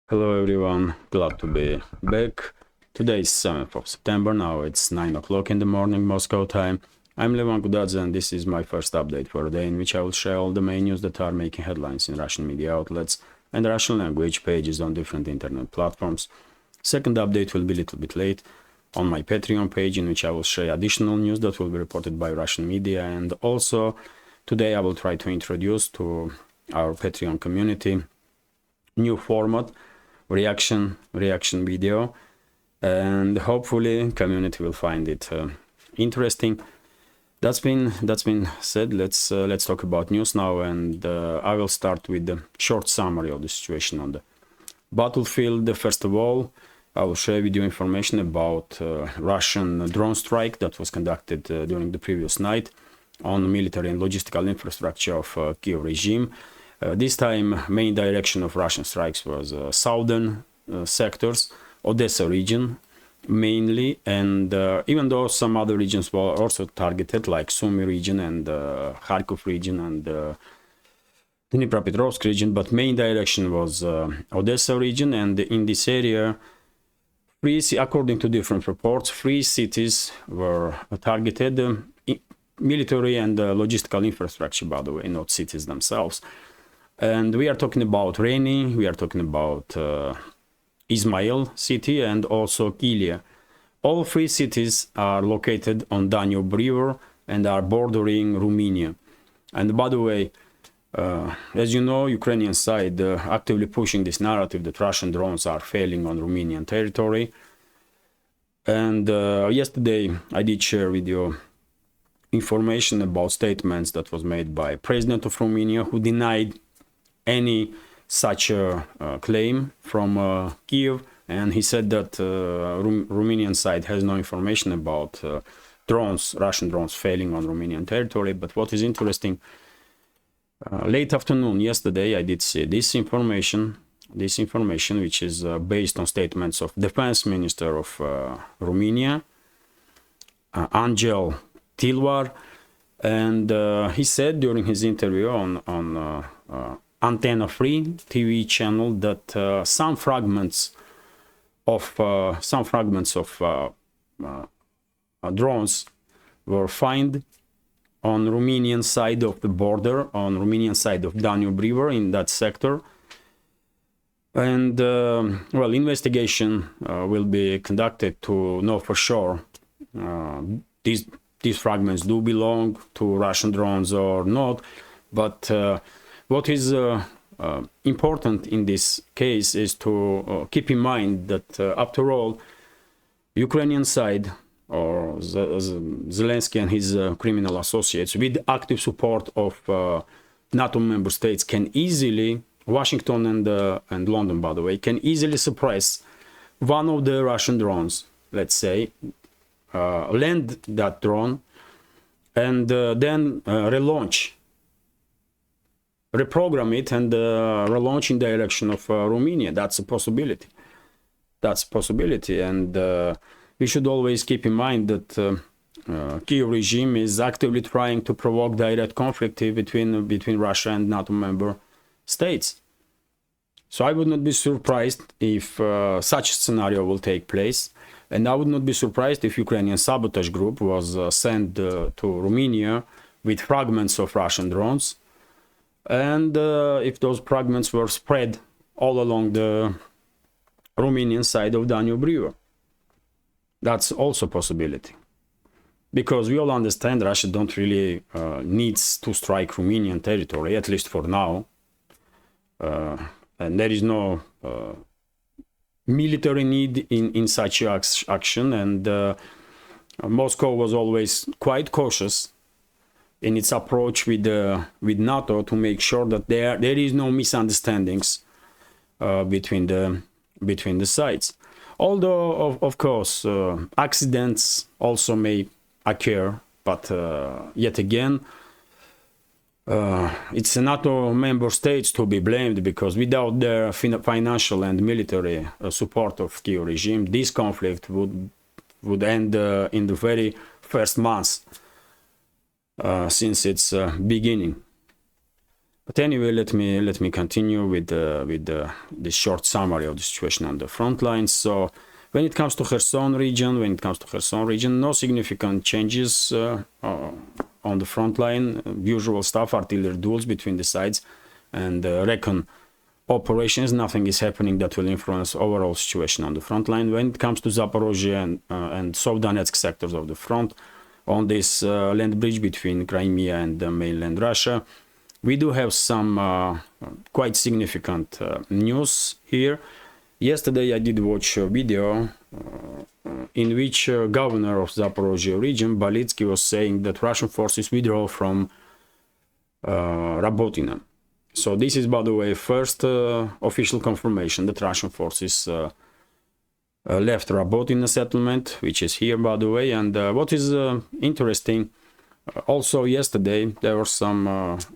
Hello everyone, glad to be back. Today is 7th of September, now it's 9 o'clock in the morning Moscow time. I'm Levan Kudadze and this is my first update for the day in which I will share all the main news that are making headlines in Russian media outlets and Russian language pages on different internet platforms. Second update will be a little bit late on my Patreon page in which I will share additional news that will be reported by Russian media, and also today I will try to introduce to our Patreon community new format reaction video, and hopefully community will find it interesting. That's been said. Let's talk about news now, and I will start with the short summary of the situation on the battlefield. First of all, I will share with you information about Russian drone strike that was conducted during the previous night on military and logistical infrastructure of Kiev regime. This time, main direction of Russian strikes was southern sectors, Odessa region mainly, and even though some other regions were also targeted, like Sumy region and Kharkov region and Dnipropetrovsk region, but main direction was Odessa region. And in this area, according to different reports, 3 cities were targeted, military and logistical infrastructure, by the way, not cities themselves. And we are talking about Reni, we are talking about Ismail city and also Kiev. All 3 cities are located on Danube river and are bordering Romania. And by the way, as you know, Ukrainian side actively pushing this narrative that Russian drones are failing on Romanian territory. And yesterday I did share with you information about statements that was made by President of Romania, who denied any such claim from Kiev, and he said that Romanian side has no information about Russian drones failing on Romanian territory. But what is interesting, late afternoon yesterday I did see this information which is based on statements of Defense Minister of Romania, Angel Tîlvăr, and he said during his interview on Antenna Free TV channel that some fragments of drones were found on Romanian side of the border, on Romanian side of Danube river in that sector. And well, investigation will be conducted to know for sure these fragments do belong to Russian drones or not. But what is important in this case is to keep in mind that after all, Ukrainian side or Zelensky and his criminal associates, with active support of NATO member states, can easily, Washington and London, by the way, can easily suppress one of the Russian drones, let's say, land that drone, and then reprogram it and relaunch in direction of Romania. That's a possibility. And we should always keep in mind that Kiev regime is actively trying to provoke direct conflict between Russia and NATO member states. So I would not be surprised if such scenario will take place, and I would not be surprised if Ukrainian sabotage group was sent to Romania with fragments of Russian drones, and if those fragments were spread all along the Romanian side of Danube river. That's also a possibility, because we all understand Russia don't really needs to strike Romanian territory, at least for now, and there is no military need in such action, and Moscow was always quite cautious in its approach with NATO to make sure that there is no misunderstandings between the sides. Although of course accidents also may occur, but yet again it's the NATO member states to be blamed, because without their financial and military support of Kiev regime, this conflict would end in the very first months since its beginning. But anyway, let me continue with this short summary of the situation on the front lines. So when it comes to Kherson region, no significant changes on the front line. Usual stuff, artillery duels between the sides and recon operations. Nothing is happening that will influence overall situation on the front line. When it comes to Zaporozhye and South Donetsk sectors of the front, on this land bridge between Crimea and mainland Russia, we do have some quite significant news here. Yesterday I did watch a video in which governor of Zaporozhye region, Balitsky, was saying that Russian forces withdraw from Robotyne. So this is, by the way, first official confirmation that Russian forces left Robotyne settlement, which is here, by the way. And what is interesting, also yesterday there were some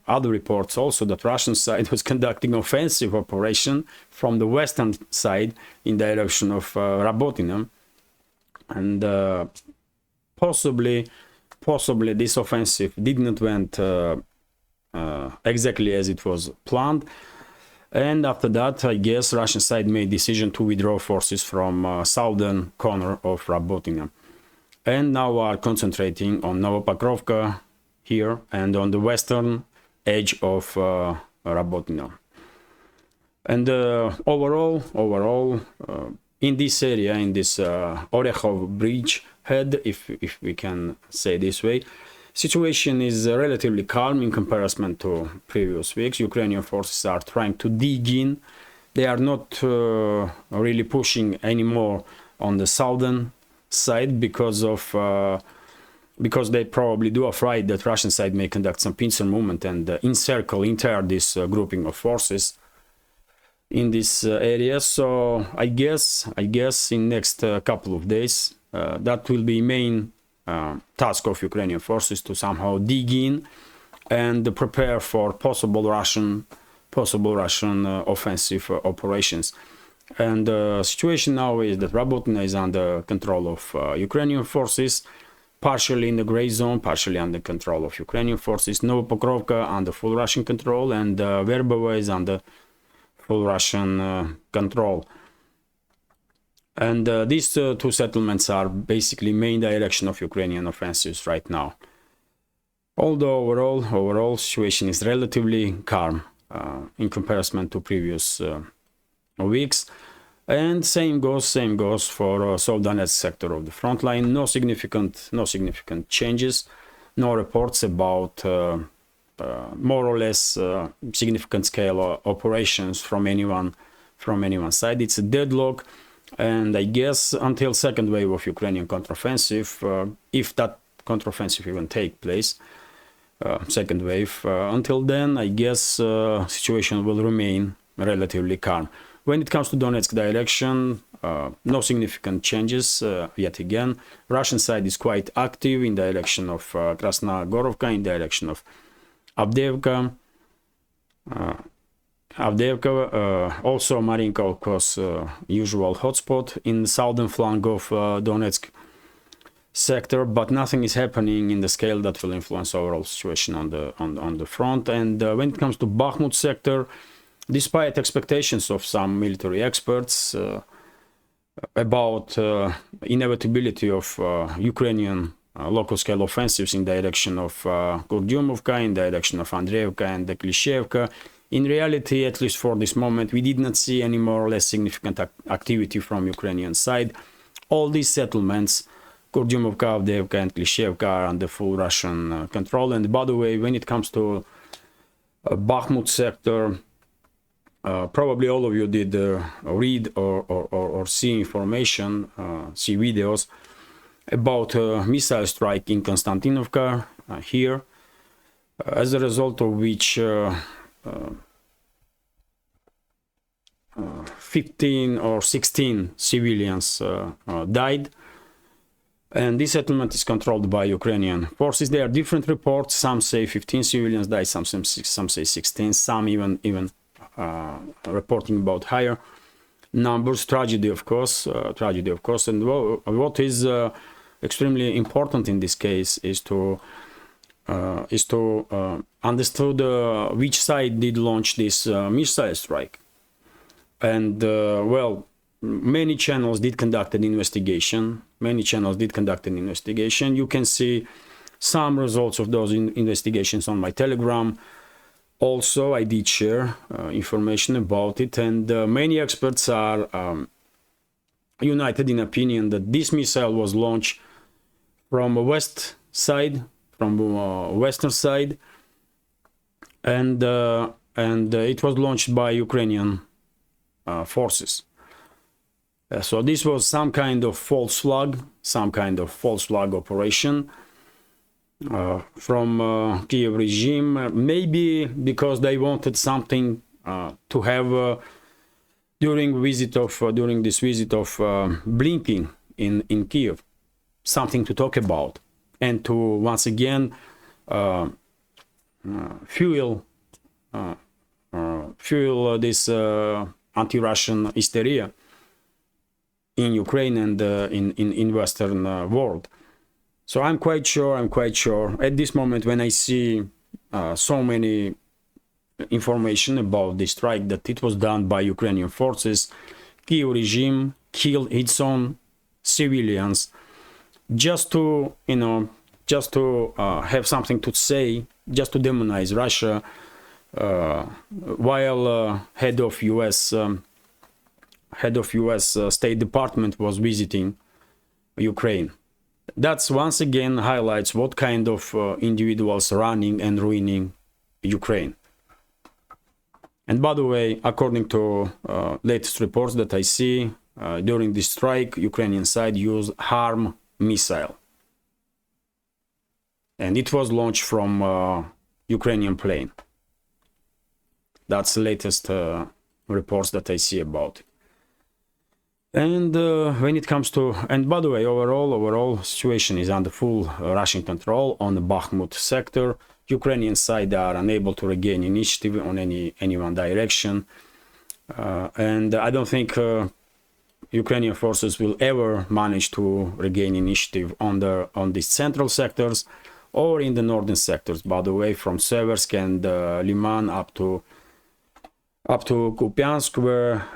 other reports also that Russian side was conducting offensive operation from the western side in direction of Robotyne, and possibly this offensive did not went exactly as it was planned, and after that I guess Russian side made decision to withdraw forces from southern corner of Robotyne, and now are concentrating on Novopokrovka here and on the western edge of Robotyne. And overall, in this area, in this Orekhov bridge head, if we can say this way, situation is relatively calm in comparison to previous weeks. Ukrainian forces are trying to dig in. They are not really pushing anymore on the southern side because they probably do afraid that Russian side may conduct some pincer movement and encircle entire this grouping of forces in this area. So I guess in next couple of days that will be main task of Ukrainian forces to somehow dig in and prepare for possible Russian offensive operations. And the situation now is that Robotyne is under control of Ukrainian forces, partially in the gray zone, partially under control of Ukrainian forces. Novopokrovka under full Russian control, and Verbovo is under full Russian control. And these two settlements are basically main direction of Ukrainian offensives right now. Although overall situation is relatively calm in comparison to previous weeks, and same goes for South Donetsk sector of the front line. No significant changes, no reports about more or less significant scale operations from anyone side. It's a deadlock, and I guess until second wave of Ukrainian counteroffensive, if that counteroffensive even take place, second wave, until then I guess situation will remain relatively calm. When it comes to Donetsk direction, no significant changes yet again. Russian side is quite active in direction of Krasnogorovka, in direction of Avdiivka. Also Marinka, of course, usual hotspot in the southern flank of Donetsk sector, but nothing is happening in the scale that will influence overall situation on the front. And when it comes to Bakhmut sector, despite expectations of some military experts about inevitability of Ukrainian local scale offensives in direction of Kurdyumovka, in direction of Andreevka and Klishevka, in reality, at least for this moment, we did not see any more or less significant activity from Ukrainian side. All these settlements, Kurdyumovka, Avdiivka and Klishevka, are under full Russian control. And by the way, when it comes to Bakhmut sector, probably all of you did read or see information, see videos about missile strike in Konstantinovka here, as a result of which 15 or 16 civilians died. And this settlement is controlled by Ukrainian forces. There are different reports. Some say 15 civilians died, some say 16, some even reporting about higher numbers. Tragedy, of course. And what is extremely important in this case is to understood which side did launch this missile strike. And well, many channels did conduct an investigation. You can see some results of those investigations on my Telegram. Also, I did share information about it, and many experts are united in opinion that this missile was launched from a west side, western side, and it was launched by Ukrainian forces. So this was some kind of false flag operation from Kiev regime, maybe because they wanted something to have during this visit of Blinken in Kiev, something to talk about, and to once again fuel this anti-Russian hysteria in Ukraine and in Western world. So I'm quite sure at this moment, when I see so many information about this strike, that it was done by Ukrainian forces. Kiev regime killed its own civilians just to, have something to say, just to demonize Russia, while head of U.S. State Department was visiting Ukraine. That's once again highlights what kind of individuals running and ruining Ukraine. And by the way, according to latest reports that I see, during this strike, Ukrainian side used HARM missile. And it was launched from Ukrainian plane. That's the latest reports that I see about it. And when it comes to, and by the way, overall situation is under full Russian control on the Bakhmut sector. Ukrainian side are unable to regain initiative on any one direction, and I don't think Ukrainian forces will ever manage to regain initiative on these central sectors or in the northern sectors. By the way, from Seversk and Liman up to Kupyansk, where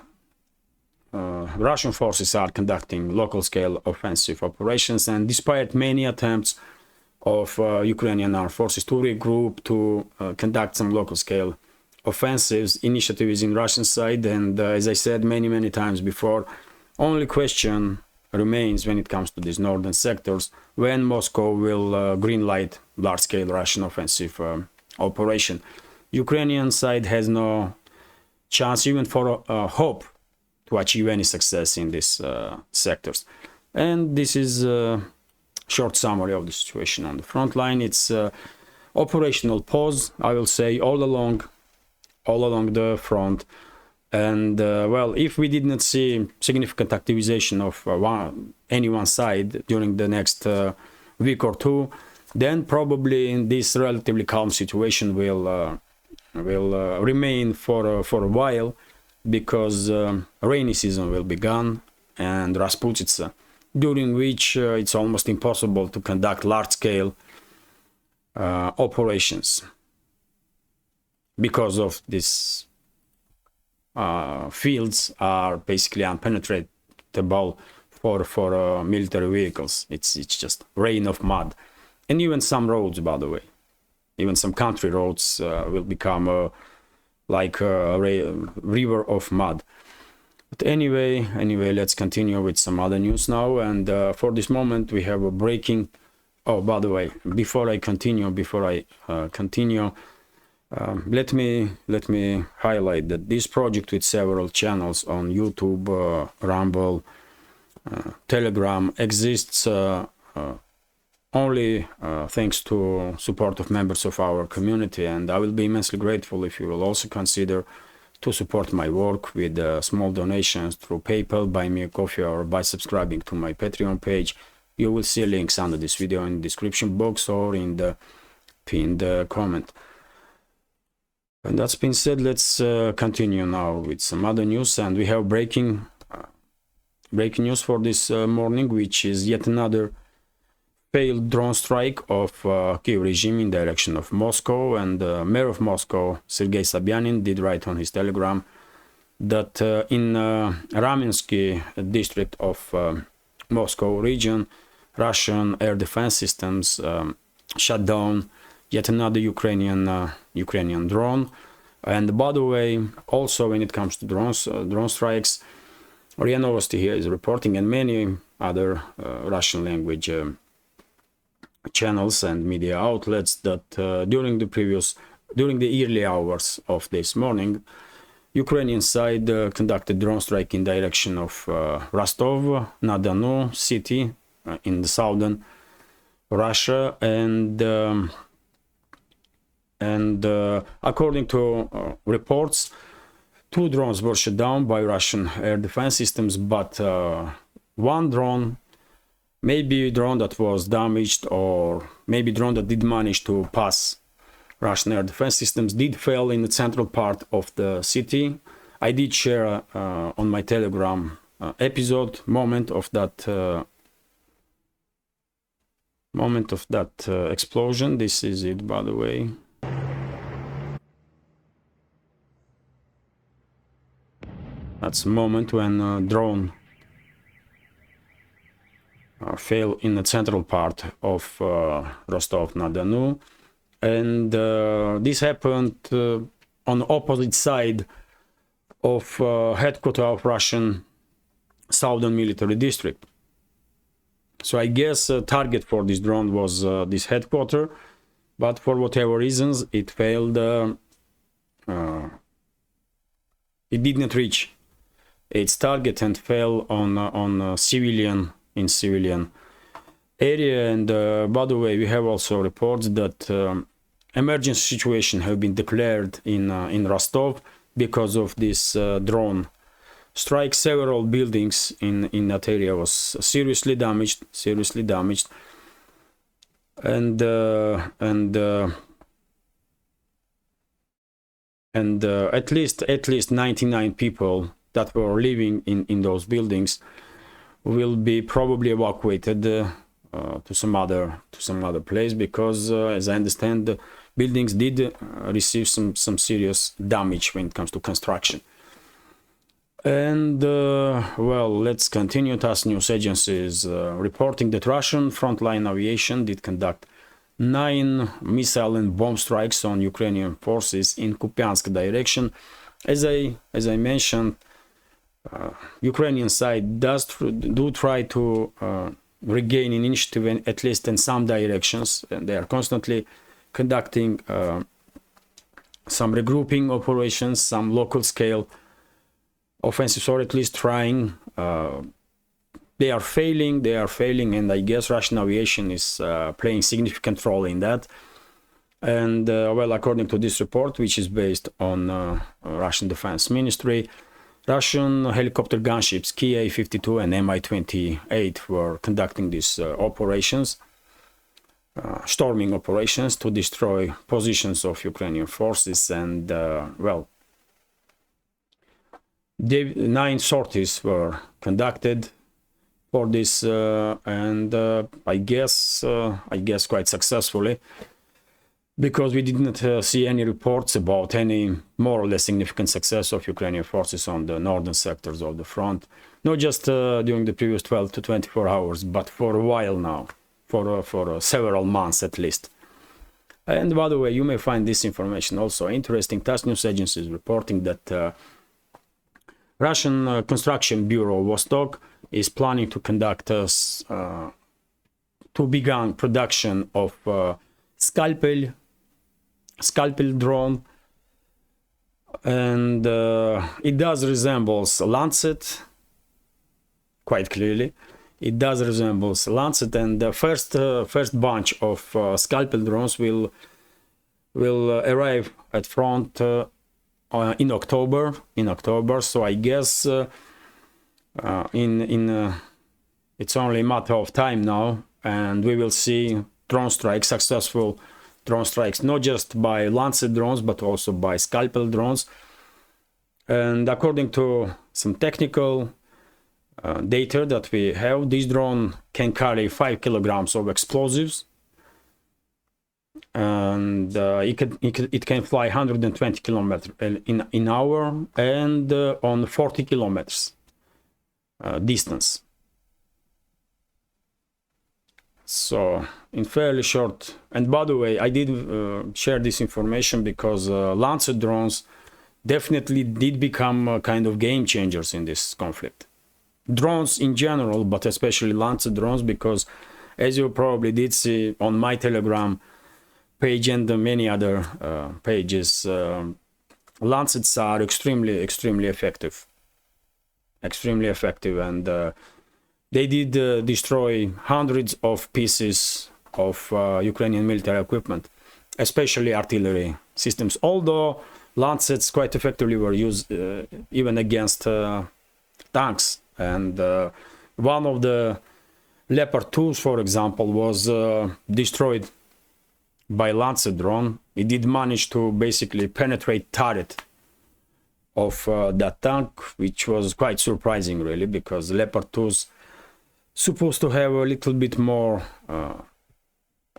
Russian forces are conducting local-scale offensive operations, and despite many attempts of Ukrainian armed forces to regroup, to conduct some local-scale offensives, initiative is in Russian side, and as I said many times before, only question remains when it comes to these northern sectors, when Moscow will greenlight large-scale Russian offensive operation. Ukrainian side has no chance even for hope to achieve any success in these sectors. And this is a short summary of the situation on the front line. It's operational pause, I will say, all along the front. And well, if we did not see significant activization of any one side during the next week or two, then probably this relatively calm situation will remain for a while, because rainy season will be gone and Rasputitsa, during which it's almost impossible to conduct large-scale operations because of this fields are basically unpenetratable for military vehicles. It's just rain of mud, and even some roads, by the way, even some country roads will become like a river of mud. But anyway, let's continue with some other news now. And for this moment, we have a breaking. Oh, by the way, before I continue, let me highlight that this project with several channels on YouTube, Rumble, Telegram exists only thanks to support of members of our community, and I will be immensely grateful if you will also consider to support my work with small donations through PayPal, Buy Me a Coffee, or by subscribing to my Patreon page. You will see links under this video in the description box or in the pinned comment. And that's been said, let's continue now with some other news. And we have breaking news for this morning, which is yet another failed drone strike of Kiev regime in direction of Moscow, and mayor of Moscow, Sergei Sobyanin, did write on his telegram that in Ramenskoye district of Moscow region, Russian air defense systems shut down yet another Ukrainian drone. And by the way, also when it comes to drone strikes, RIA Novosti here is reporting, and many other Russian language channels and media outlets, that during the early hours of this morning, Ukrainian side conducted drone strike in direction of Rostov-on-Don city in the southern Russia, and according to reports, 2 drones were shot down by Russian air defense systems, but one drone, maybe a drone that was damaged, or maybe a drone that did manage to pass Russian air defense systems, did fail in the central part of the city. I did share on my Telegram episode moment of that explosion. This is it, by the way. That's a moment when a drone fell in the central part of Rostov-on-Don, and this happened on the opposite side of headquarters of Russian Southern Military District. So I guess target for this drone was this headquarters, but for whatever reasons it failed. It did not reach its target and fell on civilian area. And by the way, we have also reports that emergency situation have been declared in Rostov because of this drone strike. Several buildings in that area was seriously damaged, and at least 99 people that were living in those buildings will be probably evacuated to some other place, because as I understand, the buildings did receive some serious damage when it comes to construction. And well, let's continue. TASS news agencies reporting that Russian Frontline aviation did conduct 9 missile and bomb strikes on Ukrainian forces in Kupyansk direction. As I mentioned, Ukrainian side do try to regain initiative at least in some directions, and they are constantly conducting some regrouping operations, some local scale offensives, or at least trying. They are failing, and I guess Russian aviation is playing significant role in that. And well, according to this report, which is based on Russian Defense Ministry, Russian helicopter gunships Ki-52 and Mi-28 were conducting these operations, storming operations, to destroy positions of Ukrainian forces. And well, 9 sorties were conducted for this, and I guess quite successfully, because we did not see any reports about any more or less significant success of Ukrainian forces on the northern sectors of the front, not just during the previous 12 to 24 hours, but for a while now, for several months at least. And by the way, you may find this information also interesting. TASS news agency is reporting that Russian construction bureau Vostok is planning to conduct to begin production of Scalpel Drone, and it does resembles Lancet quite clearly. It does resembles Lancet, and the first bunch of Scalpel drones will arrive at front in October. So I guess it's only a matter of time now, and we will see drone strikes, successful drone strikes, not just by Lancet drones but also by Scalpel drones. And according to some technical data that we have. This drone can carry 5 kilograms of explosives, and it can fly 120 kilometers in hour and on 40 kilometers distance. So in fairly short, and by the way, I did share this information because Lancet drones definitely did become kind of game changers in this conflict. Drones in general, but especially Lancet drones, because as you probably did see on my Telegram page and many other pages, Lancets are extremely effective. Extremely effective, and they did destroy hundreds of pieces of Ukrainian military equipment, especially artillery systems, although Lancets quite effectively were used even against tanks. And one of the Leopard 2s, for example, was destroyed by Lancet drone. It did manage to basically penetrate turret of that tank, which was quite surprising, really, because Leopard 2s supposed to have a little bit more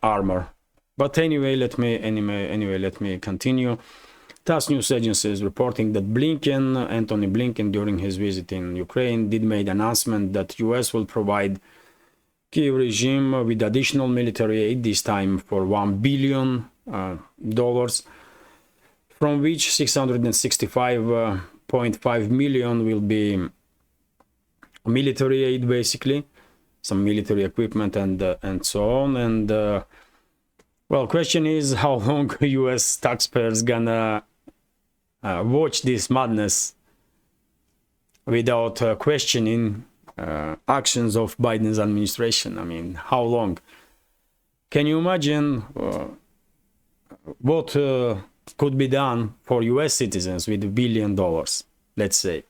armor. But anyway, let me continue. TASS news agency is reporting that Anthony Blinken, during his visit in Ukraine, did make an announcement that US will provide Kiev regime with additional military aid, this time for $1 billion, from which 665.5 million will be military aid, basically, some military equipment and so on. And well, question is how long US taxpayers gonna watch this madness without questioning actions of Biden's administration. I mean, how long? Can you imagine what could be done for US citizens with $1 billion, let's say?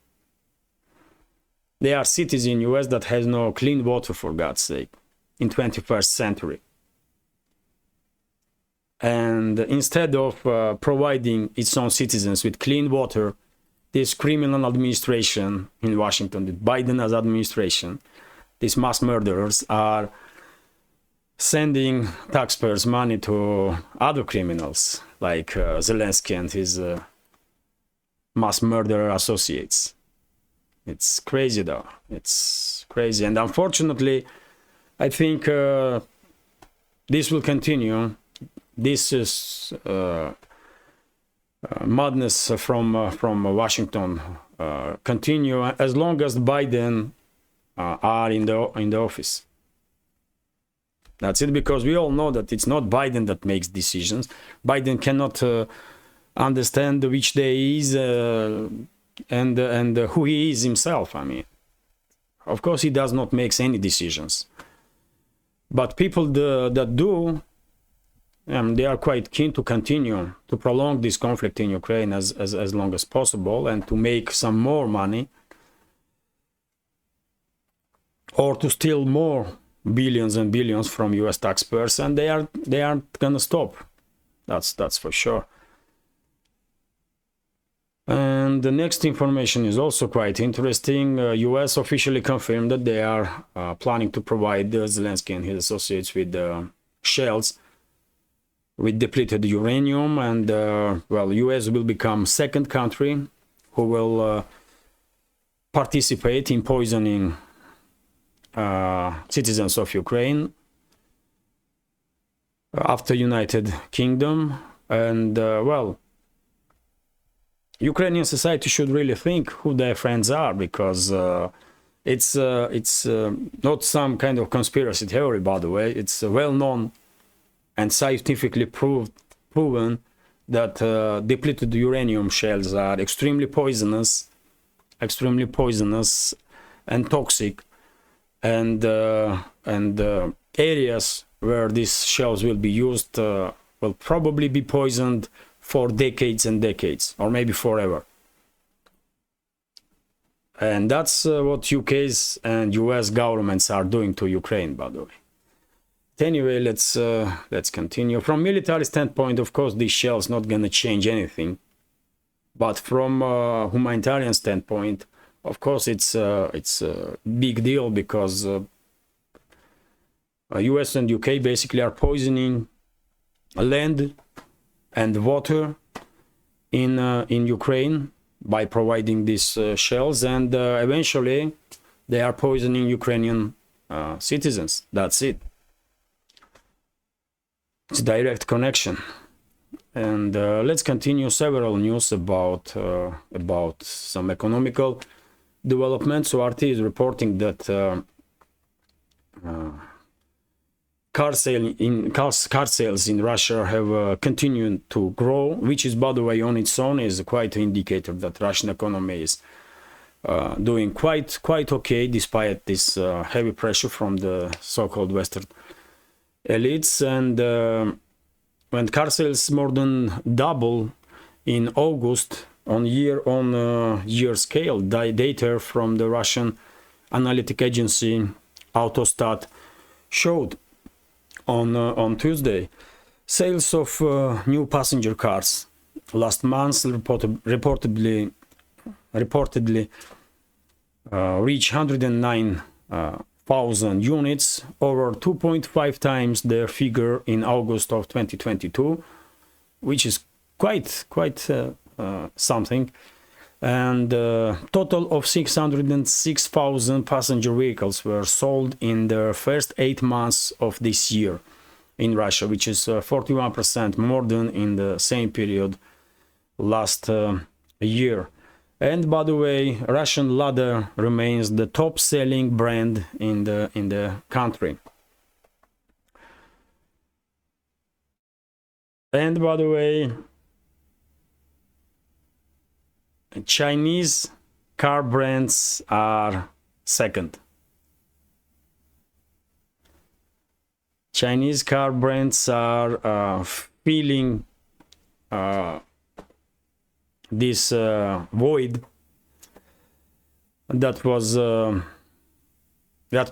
They are cities in US that has no clean water, for God's sake, in 21st century. And instead of providing its own citizens with clean water, this criminal administration in Washington, the Biden as administration, these mass murderers are sending taxpayers' money to other criminals like Zelensky and his mass murderer associates. It's crazy, though. It's crazy. And unfortunately, I think this will continue. This is madness from Washington continue as long as Biden are in the office. That's it, because we all know that it's not Biden that makes decisions. Biden cannot understand which day he is and who he is himself. I mean, of course, he does not make any decisions. But people that do, they are quite keen to continue to prolong this conflict in Ukraine as long as possible, and to make some more money, or to steal more billions and billions from US taxpayers, and they aren't gonna stop. That's for sure. And the next information is also quite interesting. US officially confirmed that they are planning to provide Zelensky and his associates with shells with depleted uranium, and well, US will become second country who will participate in poisoning citizens of Ukraine after United Kingdom. And well, Ukrainian society should really think who their friends are, because it's not some kind of conspiracy theory, by the way. It's well known and scientifically proven that depleted uranium shells are extremely poisonous and toxic, and areas where these shells will be used will probably be poisoned for decades and decades, or maybe forever. And that's what UK's and US governments are doing to Ukraine, by the way. Anyway, let's continue. From military standpoint, of course, these shells not gonna change anything, but from humanitarian standpoint, Of course, it's a big deal because US and UK basically are poisoning land and water in Ukraine by providing these shells, and eventually they are poisoning Ukrainian citizens. That's it. It's direct connection. And let's continue several news about some economical developments. So RT is reporting that car sales in Russia have continued to grow, which is, by the way, on its own is quite an indicator that Russian economy is doing quite okay despite this heavy pressure from the so-called Western elites. And when car sales more than double in August on year scale, data from the Russian analytic agency Autostat showed on Tuesday. Sales of new passenger cars last month reportedly reached 109,000 units, over 2.5 times the figure in August of 2022, which is quite something. And total of 606,000 passenger vehicles were sold in the first 8 months of this year in Russia, which is 41% more than in the same period last year. And by the way, Russian Lada remains the top-selling brand in the country. And by the way, Chinese car brands are second. Chinese car brands are feeling this void that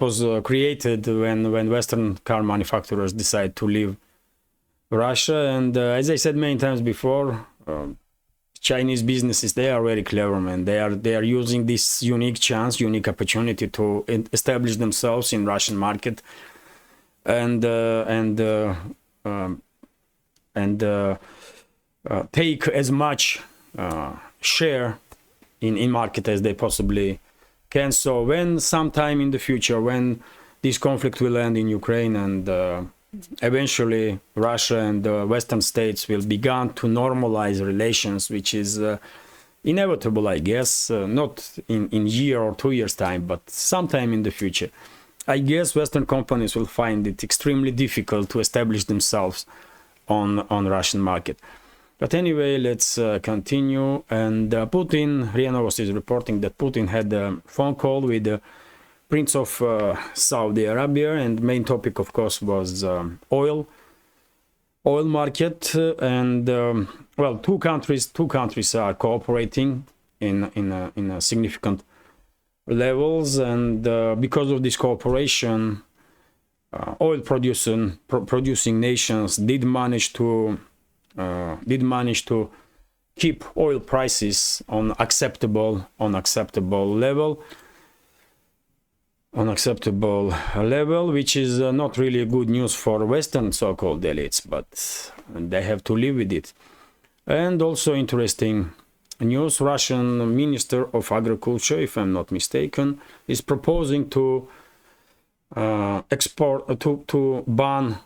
was created when Western car manufacturers decided to leave Russia. And as I said many times before, Chinese businesses, they are very clever, man. They are using this unique chance, unique opportunity to establish themselves in Russian market and take as much share in market as they possibly can. So when sometime in the future, when this conflict will end in Ukraine and eventually Russia and the Western states will begin to normalize relations, which is inevitable, I guess, not in year or 2 years time, but sometime in the future, I guess Western companies will find it extremely difficult to establish themselves on Russian market. But anyway, let's continue. And Putin, RIA Novosti is reporting that Putin had a phone call with the Prince of Saudi Arabia, and main topic, of course, was oil market. And well, two countries are cooperating in a significant levels, and because of this cooperation, oil producing nations did manage to keep oil prices on acceptable level, which is not really good news for Western so-called elites, but they have to live with it. And also interesting news: Russian Minister of Agriculture, if I'm not mistaken, is proposing to ban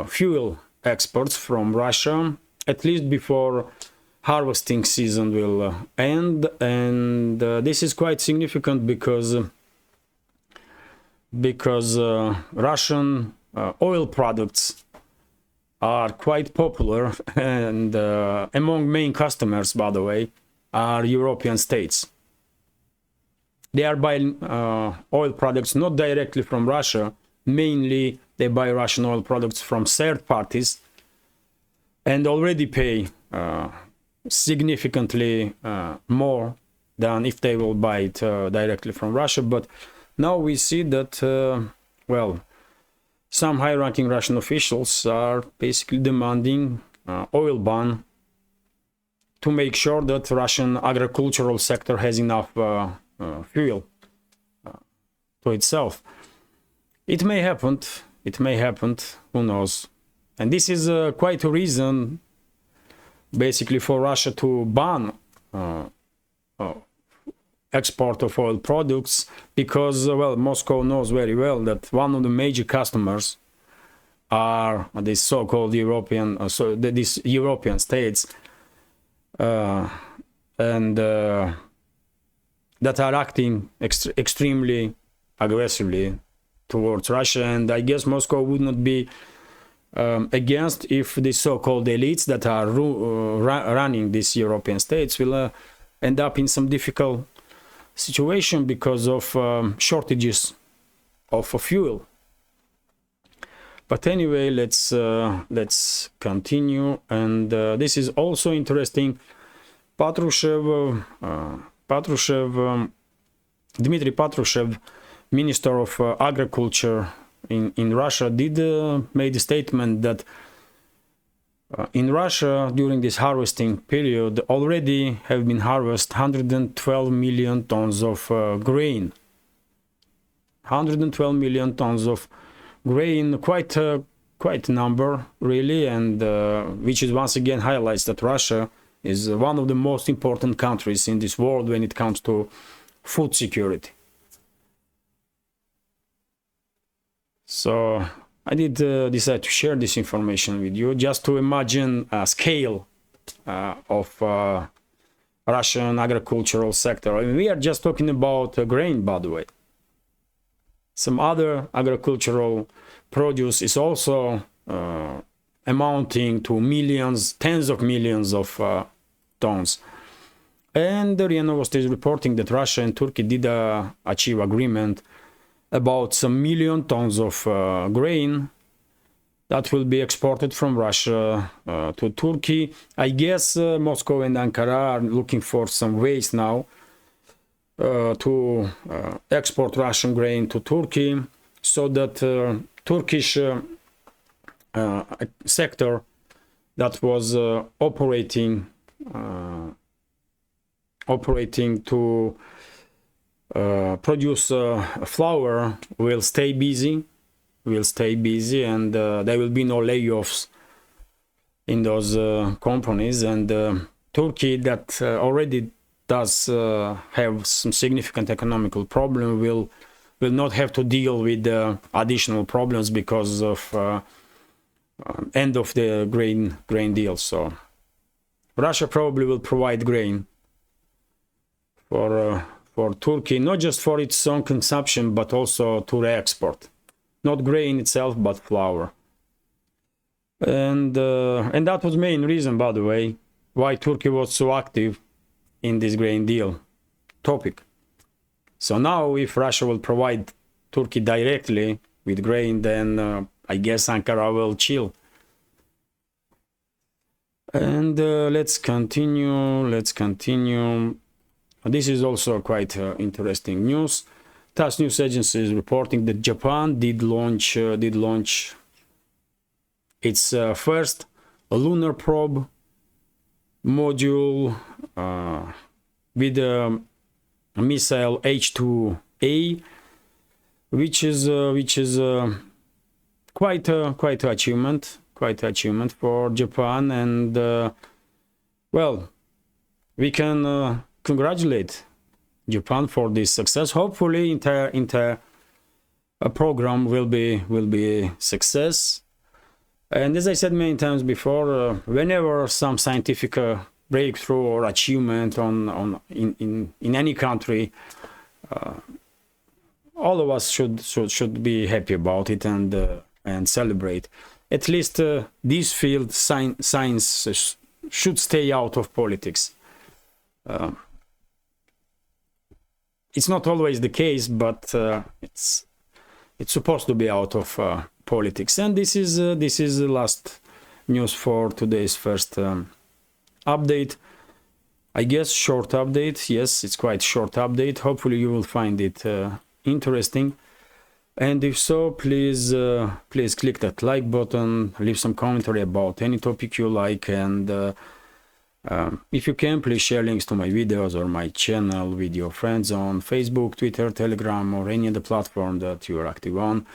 fuel exports from Russia, at least before harvesting season will end. And this is quite significant because Russian oil products are quite popular, and among main customers, by the way, are European states. They are buying oil products not directly from Russia. Mainly they buy Russian oil products from third parties and already pay significantly more than if they will buy it directly from Russia. But now we see that, well, some high-ranking Russian officials are basically demanding oil ban to make sure that Russian agricultural sector has enough fuel to itself. It may happen, who knows. And this is quite a reason basically for Russia to ban export of oil products, because well, Moscow knows very well that one of the major customers are these so-called European, these European states, and that are acting extremely aggressively towards Russia. And I guess Moscow would not be against if the so-called elites that are running these European states will end up in some difficult situation because of shortages of fuel. But anyway, let's continue. And this is also interesting. Dmitry Patrushev, Minister of Agriculture in Russia, did made a statement that in Russia during this harvesting period already have been harvested 112 million tons of grain. 112 million tons of grain, quite a number really, and which is once again highlights that Russia is one of the most important countries in this world when it comes to food security. So I did decide to share this information with you just to imagine a scale of Russian agricultural sector. I mean, we are just talking about grain, by the way. Some other agricultural produce is also amounting to millions, tens of millions of tons. And the RIA Novosti is reporting that Russia and Turkey did achieve agreement about some million tons of grain that will be exported from Russia to Turkey. I guess Moscow and Ankara are looking for some ways now to export Russian grain to Turkey, so that Turkish sector that was operating to produce flour will stay busy, and there will be no layoffs in those companies. And Turkey, that already does have some significant economical problem, will not have to deal with additional problems because of end of the grain deal. So Russia probably will provide grain for Turkey, not just for its own consumption, but also to re-export. Not grain itself, but flour. And that was main reason, by the way, why Turkey was so active in this grain deal topic. So now, if Russia will provide Turkey directly with grain, then I guess Ankara will chill. And let's continue. This is also quite interesting news. TASS news agency is reporting that Japan did launch its first lunar probe module with a missile H-2A, which is quite a achievement for Japan. And well, we can congratulate Japan for this success. Hopefully entire program will be success. And as I said many times before, whenever some scientific breakthrough or achievement in any country, all of us should be happy about it and celebrate. At least this field, science, should stay out of politics. It's not always the case, but it's supposed to be out of politics. And this is the last news for today's first update. I guess short update. Yes, it's quite short update. Hopefully you will find it interesting. And if so, please click that like button, leave some commentary about any topic you like, and If you can, please share links to my videos or my channel with your friends on Facebook, Twitter, Telegram, or any other platform that you are active on.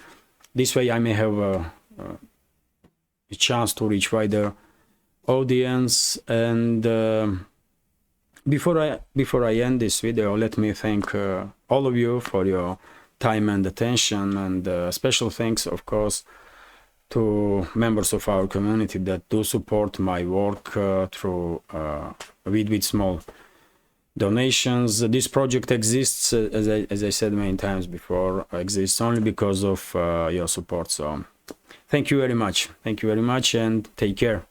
This way I may have a chance to reach wider audience. And before I end this video, let me thank all of you for your time and attention, and special thanks, of course, to members of our community that do support my work through with small donations. This project exists, as I said many times before, exists only because of your support. So thank you very much, and take care.